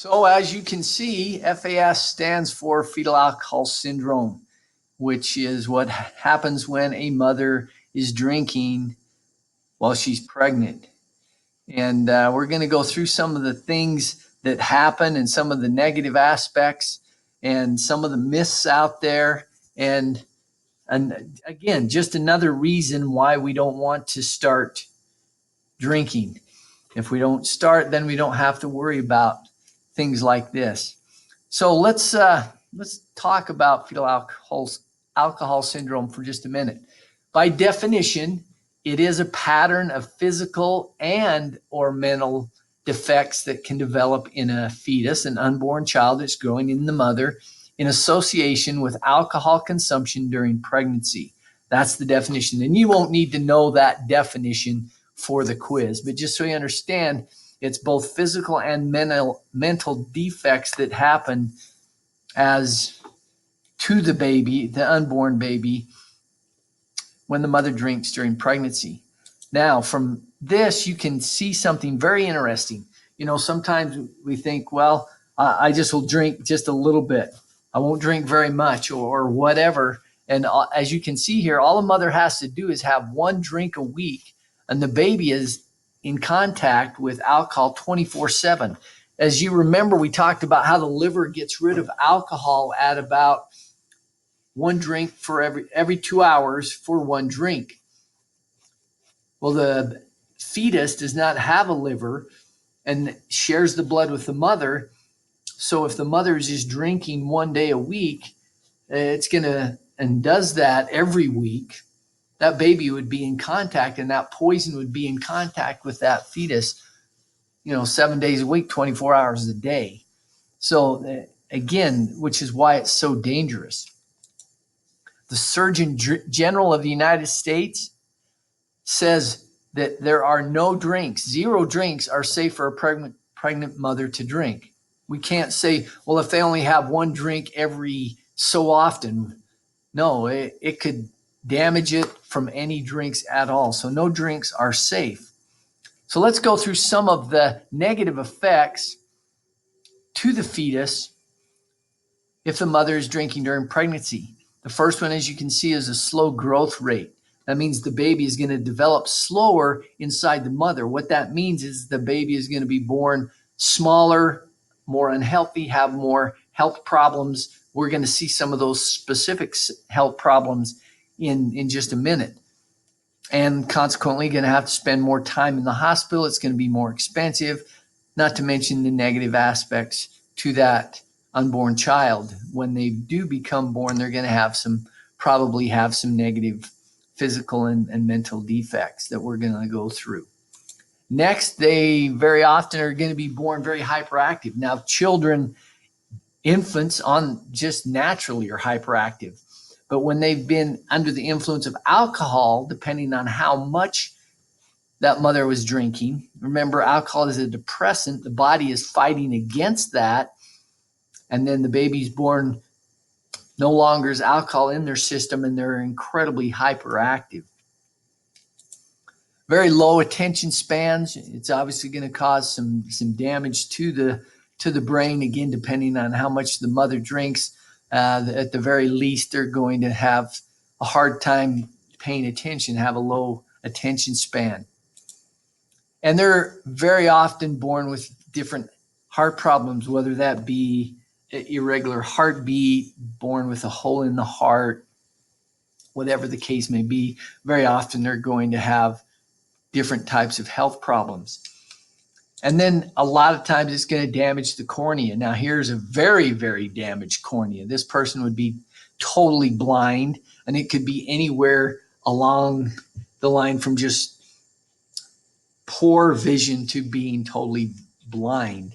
So as you can see, FAS stands for fetal alcohol syndrome, which is what happens when a mother is drinking while she's pregnant. And we're going to go through some of the things that happen and some of the negative aspects and some of the myths out there. And again, just another reason why we don't want to start drinking. If we don't start, then we don't have to worry about things like this. So let's talk about fetal alcohol syndrome for just a minute. By definition, it is a pattern of physical and or mental defects that can develop in a fetus, an unborn child that's growing in the mother, in association with alcohol consumption during pregnancy. That's the definition. And you won't need to know that definition for the quiz, but just so you understand, it's both physical and mental defects that happen as to the baby, the unborn baby, when the mother drinks during pregnancy. Now, from this, you can see something very interesting. You know, sometimes we think, well, I just will drink just a little bit. I won't drink very much or whatever. And as you can see here, all a mother has to do is have one drink a week, and the baby is in contact with alcohol 24/7. As you remember, we talked about how the liver gets rid of alcohol at about one drink for every 2 hours for one drink. Well, the fetus does not have a liver and shares the blood with the mother. So if the mother is just drinking 1 day a week, it's going to, and does that every week, that baby would be in contact, and that poison would be in contact with that fetus, 7 days a week, 24 hours a day. So again, which is why it's so dangerous. The Surgeon General of the United States says that there are no drinks, 0 drinks are safe for a pregnant mother to drink. We can't say, well, if they only have one drink every so often. No, it could damage it from any drinks at all. So no drinks are safe. So let's go through some of the negative effects to the fetus if the mother is drinking during pregnancy. The first one, as you can see, is a slow growth rate. That means the baby is going to develop slower inside the mother. What that means is the baby is going to be born smaller, more unhealthy, have more health problems. We're going to see some of those specific health problems in just a minute. And consequently, going to have to spend more time in the hospital. It's going to be more expensive, not to mention the negative aspects to that unborn child. When they do become born, they're going to probably have some negative physical and mental defects that we're going to go through. Next, they very often are going to be born very hyperactive. Now, infants on just naturally are hyperactive, but when they've been under the influence of alcohol, depending on how much that mother was drinking, remember, alcohol is a depressant, the body is fighting against that, and then the baby's born no longer is alcohol in their system, and they're incredibly hyperactive. Very low attention spans. It's obviously going to cause some damage to the brain, again, depending on how much the mother drinks. At the very least, they're going to have a hard time paying attention, have a low attention span. And they're very often born with different heart problems, whether that be irregular heartbeat, born with a hole in the heart, whatever the case may be. Very often they're going to have different types of health problems. And then a lot of times it's going to damage the cornea. Now, here's a very, very damaged cornea. This person would be totally blind, and it could be anywhere along the line from just poor vision to being totally blind.